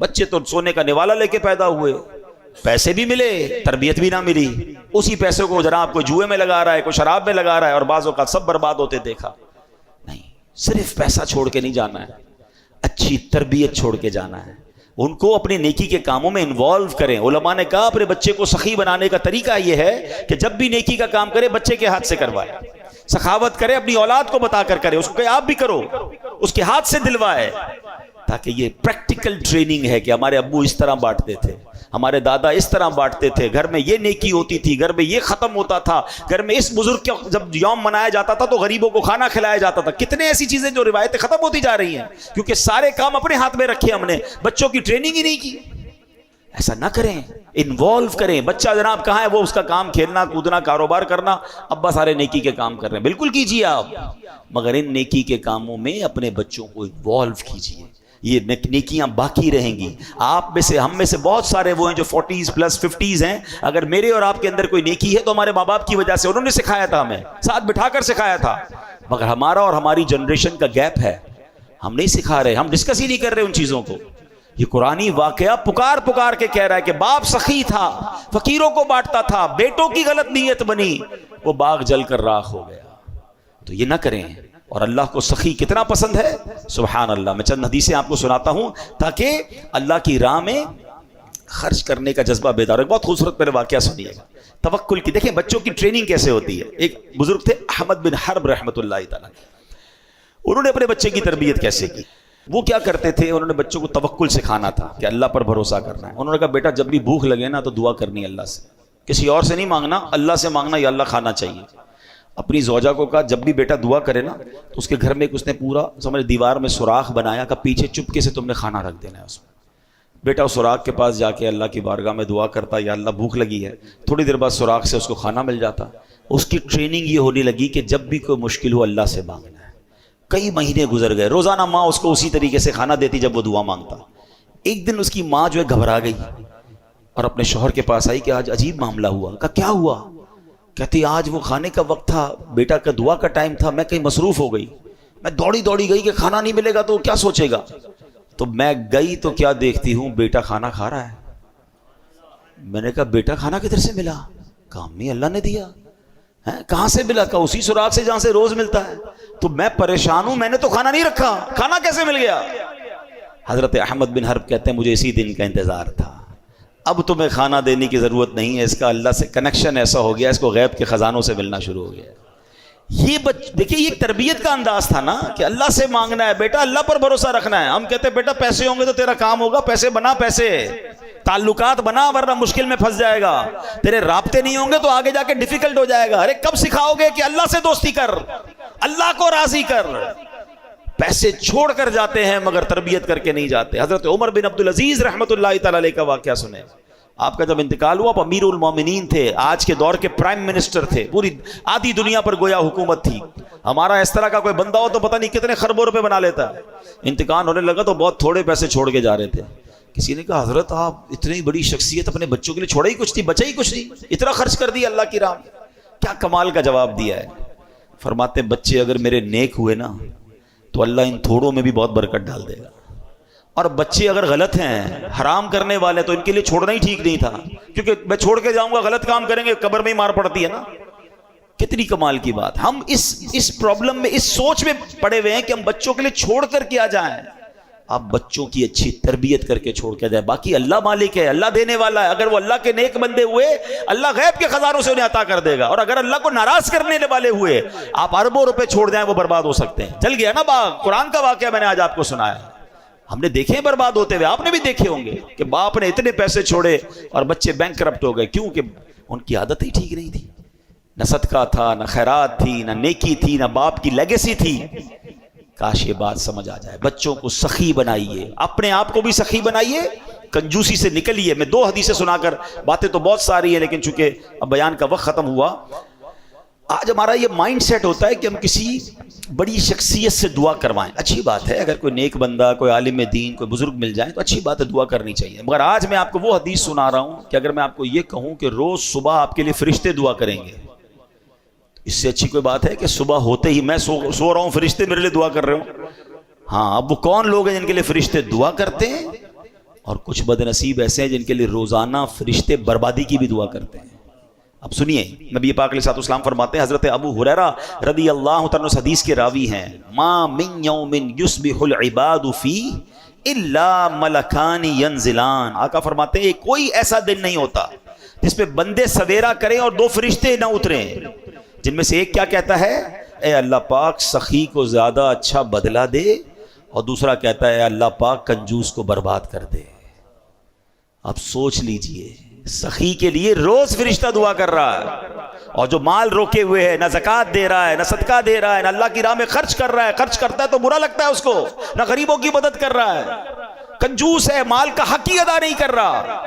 بچے تو سونے کا نوالا لے کے پیدا ہوئے، پیسے بھی ملے، تربیت بھی نہ ملی. اسی پیسے کو جناب کوئی جوئے میں لگا رہا ہے، کوئی شراب میں لگا رہا ہے، اور بعضوں کا سب برباد ہوتے دیکھا. نہیں، صرف پیسہ چھوڑ کے نہیں جانا ہے، اچھی تربیت چھوڑ کے جانا ہے. ان کو اپنے نیکی کے کاموں میں انوالو کریں. علماء نے کہا اپنے بچے کو سخی بنانے کا طریقہ یہ ہے کہ جب بھی نیکی کا کام کرے بچے کے ہاتھ سے کروائے، سخاوت کرے، اپنی اولاد کو بتا کر کرے، اس کو کہ آپ بھی کرو، اس کے ہاتھ سے دلوائے، تاکہ یہ پریکٹیکل ٹریننگ ہے کہ ہمارے ابو اس طرح بانٹتے تھے، ہمارے دادا اس طرح بانٹتے تھے، گھر میں یہ نیکی ہوتی تھی، گھر میں یہ ختم ہوتا تھا، گھر میں اس بزرگ کا جب یوم منایا جاتا تھا تو غریبوں کو کھانا کھلایا جاتا تھا. کتنے ایسی چیزیں جو روایتیں ختم ہوتی جا رہی ہیں کیونکہ سارے کام اپنے ہاتھ میں رکھے ہم نے، بچوں کی ٹریننگ ہی نہیں کی. ایسا نہ کریں، انوالو کریں. بچہ جناب کہاں ہے، وہ اس کا کام کھیلنا کودنا کاروبار کرنا، ابا سارے نیکی کے کام کر رہے ہیں، بالکل کیجیے آپ، مگر ان نیکی کے کاموں میں اپنے بچوں کو انوالو کیجیے. یہ نیکیاں باقی رہیں گی. آپ میں سے، ہم میں سے بہت سارے وہ ہیں جو 40s پلس 50s ہیں. اگر میرے اور آپ کے اندر کوئی نیکی ہے تو ہمارے ماں باپ کی وجہ سے، انہوں نے سکھایا تھا، ہمیں ساتھ بٹھا کر سکھایا تھا. مگر ہمارا اور ہماری جنریشن کا گیپ ہے، ہم نہیں سکھا رہے، ہم ڈسکس ہی نہیں کر رہے ان چیزوں کو. یہ قرآنی واقعہ پکار پکار کے کہہ رہا ہے کہ باپ سخی تھا، فقیروں کو بانٹتا تھا، بیٹوں کی غلط نیت بنی، وہ باغ جل کر راکھ ہو گیا. تو یہ نہ کریں. اور اللہ کو سخی کتنا پسند ہے، سبحان اللہ. میں چند حدیثیں آپ کو سناتا ہوں تاکہ اللہ کی راہ میں خرچ کرنے کا جذبہ بیدار ہو. بہت خوبصورت میرے واقعہ سنیے گا توکل کی. دیکھیں بچوں کی ٹریننگ کیسے ہوتی ہے. ایک بزرگ تھے احمد بن حرب رحمۃ اللہ تعالیٰ، انہوں نے اپنے بچے کی تربیت کیسے کی. وہ کیا کرتے تھے، انہوں نے بچوں کو توکل سکھانا تھا کہ اللہ پر بھروسہ کرنا ہے. انہوں نے کہا بیٹا جب بھی بھوک لگے نا تو دعا کرنی اللہ سے کسی اور سے نہیں مانگنا، اللہ سے مانگنا، یا اللہ کھانا چاہیے۔ اپنی زوجہ کو کہا جب بھی بیٹا دعا کرے نا تو اس کے گھر میں اس نے پورا سمجھ دیوار میں سوراخ بنایا کہ پیچھے چپکے سے تم نے کھانا رکھ دینا ہے اس میں۔ بیٹا اس سوراخ کے پاس جا کے اللہ کی بارگاہ میں دعا کرتا، یا اللہ بھوک لگی ہے، تھوڑی دیر بعد سوراخ سے اس کو کھانا مل جاتا۔ اس کی ٹریننگ یہ ہونے لگی کہ جب بھی کوئی مشکل ہو اللہ سے مانگنا ہے۔ کئی مہینے گزر گئے، روزانہ ماں اس کو اسی طریقے سے کھانا دیتی جب وہ دعا مانگتا۔ ایک دن اس کی ماں جو ہے گھبرا گئی اور اپنے شوہر کے پاس آئی کہ آج عجیب معاملہ ہوا۔ کہا کیا ہوا؟ کہتی آج وہ کھانے کا وقت تھا، بیٹا کا دعا کا ٹائم تھا، میں کہیں مصروف ہو گئی، میں دوڑی گئی کہ کھانا نہیں ملے گا تو کیا سوچے گا، تو میں گئی تو کیا دیکھتی ہوں بیٹا کھانا کھا رہا ہے۔ میں نے کہا بیٹا کھانا کدھر سے ملا؟ کہا امی اللہ نے دیا۔ کہاں سے ملا؟ کہا اسی سوراخ سے جہاں سے روز ملتا ہے۔ تو میں پریشان ہوں، میں نے تو کھانا نہیں رکھا، کھانا کیسے مل گیا؟ حضرت احمد بن حرب کہتے ہیں مجھے اسی دن کا انتظار تھا، اب تمہیں کھانا دینے کی ضرورت نہیں ہے، اس کا اللہ سے کنیکشن ایسا ہو گیا، اس کو غیب کے خزانوں سے ملنا شروع ہو گیا۔ یہ دیکھیے یہ تربیت کا انداز تھا نا کہ اللہ سے مانگنا ہے، بیٹا اللہ پر بھروسہ رکھنا ہے۔ ہم کہتے ہیں بیٹا پیسے ہوں گے تو تیرا کام ہوگا، پیسے بنا، پیسے تعلقات بنا ورنہ مشکل میں پھنس جائے گا، تیرے رابطے نہیں ہوں گے تو آگے جا کے ڈیفیکلٹ ہو جائے گا۔ ارے کب سکھاؤ گے کہ اللہ سے دوستی کر، اللہ کو راضی کر؟ پیسے چھوڑ کر جاتے ہیں مگر تربیت کر کے نہیں جاتے۔ حضرت عمر بن عبدالعزیز رحمۃ اللہ تعالی علیہ کا واقعہ سنیں۔ آپ کا جب انتقال ہوا آپ امیر المومنین تھے، آج کے دور کے پرائم منسٹر تھے، پوری آدھی دنیا پر گویا حکومت تھی۔ ہمارا اس طرح کا کوئی بندہ ہو تو پتہ نہیں کتنے خربوں روپے بنا لیتا ہے۔ انتقال ہونے لگا تو بہت تھوڑے پیسے چھوڑ کے جا رہے تھے۔ کسی نے کہا حضرت آپ اتنی بڑی شخصیت، اپنے بچوں کے لیے چھوڑا ہی کچھ نہیں، بچا ہی کچھ نہیں، اتنا خرچ کر دیا اللہ کی راہ میں۔ کیا کمال کا جواب دیا ہے۔ فرماتے ہیں بچے اگر میرے نیک ہوئے نا تو اللہ ان تھوڑوں میں بھی بہت برکت ڈال دے گا، اور بچے اگر غلط ہیں، حرام کرنے والے، تو ان کے لیے چھوڑنا ہی ٹھیک نہیں تھا، کیونکہ میں چھوڑ کے جاؤں گا غلط کام کریں گے قبر میں ہی مار پڑتی ہے نا۔ کتنی کمال کی بات۔ ہم اس پرابلم میں، اس سوچ میں پڑے ہوئے ہیں کہ ہم بچوں کے لیے چھوڑ کر کیا جائیں۔ آپ بچوں کی اچھی تربیت کر کے چھوڑ کے جائیں، باقی اللہ مالک ہے، اللہ دینے والا ہے۔ اگر وہ اللہ کے نیک بندے ہوئے اللہ غیب کے خزانوں سے انہیں عطا کر دے گا، اور اگر اللہ کو ناراض کرنے والے ہوئے آپ اربوں روپے چھوڑ جائیں وہ برباد ہو سکتے ہیں۔ چل گیا نا باغ، قرآن کا واقعہ میں نے آج آپ کو سنایا، ہم نے دیکھے برباد ہوتے ہوئے، آپ نے بھی دیکھے ہوں گے کہ باپ نے اتنے پیسے چھوڑے اور بچے بینک کرپٹ ہو گئے، کیوں کہ ان کی عادت ہی ٹھیک نہیں تھی، نہ صدقہ تھا، نہ خیرات تھی، نہ نیکی تھی، نہ باپ کی لیگیسی تھی۔ کاش یہ بات سمجھ آ جائے۔ بچوں کو سخی بنائیے، اپنے آپ کو بھی سخی بنائیے، کنجوسی سے نکلیے۔ میں 2 حدیثیں سنا کر، باتیں تو بہت ساری ہیں لیکن چونکہ اب بیان کا وقت ختم ہوا، آج ہمارا یہ مائنڈ سیٹ ہوتا ہے کہ ہم کسی بڑی شخصیت سے دعا کروائیں۔ اچھی بات ہے، اگر کوئی نیک بندہ، کوئی عالم دین، کوئی بزرگ مل جائیں تو اچھی بات ہے، دعا کرنی چاہیے۔ مگر آج میں آپ کو وہ حدیث سنا رہا ہوں کہ اگر میں آپ کو یہ کہوں کہ روز صبح آپ کے لیے فرشتے دعا کریں گے، اس سے اچھی کوئی بات ہے کہ صبح ہوتے ہی میں سو رہا ہوں فرشتے میرے لیے دعا کر رہے ہوں؟ ہاں، اب وہ کون لوگ ہیں جن کے لیے فرشتے دعا کرتے ہیں؟ اور کچھ بد نصیب ایسے ہیں جن کے لیے روزانہ فرشتے بربادی کی بھی دعا کرتے ہیں۔ اب سنیے، نبی پاک علیہ الصلوۃ والسلام فرماتے ہیں، حضرت ابو ہریرہ رضی اللہ تعالیٰ عنہ حدیث کے راوی ہیں، ما من یوم یصبح العباد فیہ الا ملکان ینزلان۔ آقا فرماتے ہیں کوئی ایسا دن نہیں ہوتا جس پہ بندے سویرا کریں اور 2 فرشتے نہ اتریں، جن میں سے ایک کیا کہتا ہے، اے اللہ پاک سخی کو زیادہ اچھا بدلہ دے، اور دوسرا کہتا ہے اے اللہ پاک کنجوس کو برباد کر دے۔ اب سوچ لیجئے، سخی کے لیے روز فرشتہ دعا کر رہا ہے، اور جو مال روکے ہوئے ہے، نہ زکوٰۃ دے رہا ہے، نہ صدقہ دے رہا ہے، نہ اللہ کی راہ میں خرچ کر رہا ہے، خرچ کرتا ہے تو برا لگتا ہے اس کو، نہ غریبوں کی مدد کر رہا ہے، کنجوس ہے، مال کا حق ہی ادا نہیں کر رہا،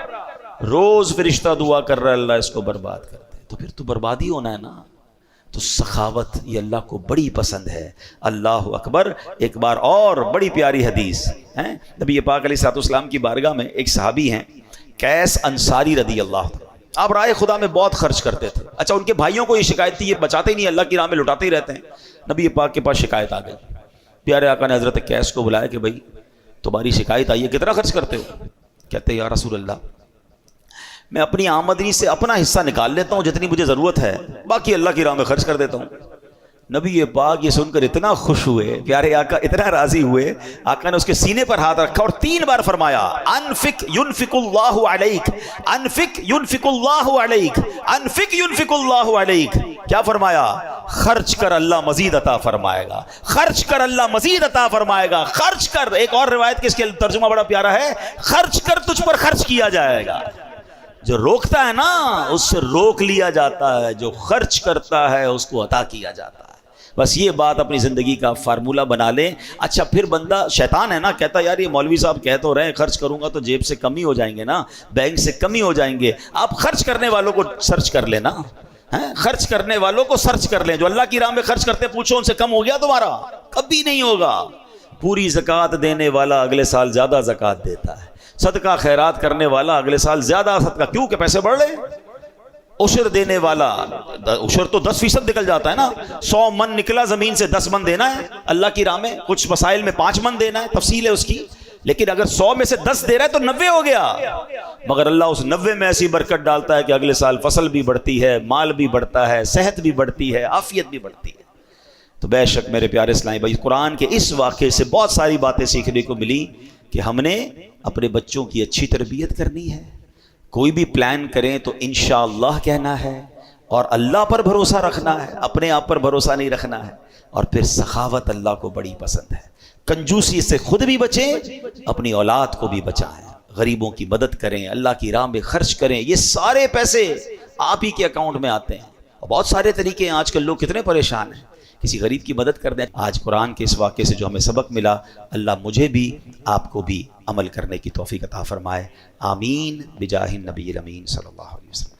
روز فرشتہ دعا کر رہا ہے اللہ اس کو برباد کر دے، تو پھر تو بربادی ہونا ہے نا۔ تو سخاوت یہ اللہ کو بڑی پسند ہے۔ اللہ اکبر۔ ایک بار اور بڑی پیاری حدیث ہے، نبی پاک علیہ الصلوۃ والسلام کی بارگاہ میں ایک صحابی ہیں قیس انصاری رضی اللہ عنہ، آپ رائے خدا میں بہت خرچ کرتے تھے۔ اچھا، ان کے بھائیوں کو یہ شکایت تھی، یہ بچاتے ہی نہیں، اللہ کی راہ میں لٹاتے ہی رہتے ہیں۔ نبی پاک کے پاس شکایت آ گئی، پیارے آقا نے حضرت قیس کو بلایا کہ بھائی تمہاری شکایت آئی ہے، کتنا خرچ کرتے ہو؟ کہتے یا رسول اللہ میں اپنی آمدنی سے اپنا حصہ نکال لیتا ہوں جتنی مجھے ضرورت ہے، باقی اللہ کی راہ میں خرچ کر دیتا ہوں۔ نبی پاک یہ سن کر اتنا خوش ہوئے، پیارے آقا اتنا راضی ہوئے، آقا نے اس کے سینے پر ہاتھ رکھا اور 3 بار فرمایا انفق ينفق اللہ علیک، انفق ينفق اللہ علیک، انفق ينفق اللہ علیک۔ کیا فرمایا؟ خرچ کر اللہ مزید عطا فرمائے گا، خرچ کر اللہ مزید عطا فرمائے گا، خرچ کر۔ ایک اور روایت کے اس کے ترجمہ بڑا پیارا ہے، خرچ کر تجھ پر خرچ کیا جائے گا۔ جو روکتا ہے نا اس سے روک لیا جاتا ہے، جو خرچ کرتا ہے اس کو عطا کیا جاتا ہے۔ بس یہ بات اپنی زندگی کا فارمولہ بنا لیں۔ اچھا پھر بندہ شیطان ہے نا، کہتا ہے یار یہ مولوی صاحب کہہ تو رہے ہیں خرچ کروں گا تو جیب سے کم ہی ہو جائیں گے نا، بینک سے کم ہی ہو جائیں گے۔ آپ خرچ کرنے والوں کو سرچ کر لینا، خرچ کرنے والوں کو سرچ کر لیں، جو اللہ کی راہ میں خرچ کرتے پوچھو ان سے کم ہو گیا تمہارا؟ کبھی نہیں ہوگا۔ پوری زکوٰۃ دینے والا اگلے سال زیادہ زکوٰۃ دیتا ہے، صدقہ خیرات کرنے والا اگلے سال زیادہ صدقہ، کیوں کہ پیسے بڑھ رہے۔ عشر دینے والا، عشر تو 10% نکل جاتا ہے نا، 100 من نکلا زمین سے 10 من دینا ہے اللہ کی راہ میں، کچھ مسائل میں 5 من دینا ہے، تفصیل ہے اس کی، لیکن اگر 100 میں سے 10 دے رہا ہے تو 90 ہو گیا۔ مگر اللہ اس 90 میں ایسی برکت ڈالتا ہے کہ اگلے سال فصل بھی بڑھتی ہے، مال بھی بڑھتا ہے، صحت بھی بڑھتی ہے، عافیت بھی بڑھتی ہے۔ تو بے شک میرے پیارے اسلامی بھائی، قرآن کے اس واقعے سے بہت ساری باتیں سیکھنے کو ملی کہ ہم نے اپنے بچوں کی اچھی تربیت کرنی ہے۔ کوئی بھی پلان کریں تو انشاءاللہ کہنا ہے، اور اللہ پر بھروسہ رکھنا ہے، اپنے آپ پر بھروسہ نہیں رکھنا ہے۔ اور پھر سخاوت اللہ کو بڑی پسند ہے، کنجوسی سے خود بھی بچیں، اپنی اولاد کو بھی بچائیں، غریبوں کی مدد کریں، اللہ کی راہ میں خرچ کریں۔ یہ سارے پیسے آپ ہی کے اکاؤنٹ میں آتے ہیں، اور بہت سارے طریقے ہیں۔ آج کل لوگ کتنے پریشان ہیں، کسی غریب کی مدد کر دیں۔ آج قرآن کے اس واقعے سے جو ہمیں سبق ملا، اللہ مجھے بھی آپ کو بھی عمل کرنے کی توفیق عطا فرمائے، آمین بجاہ النبی الامین صلی اللہ علیہ وسلم۔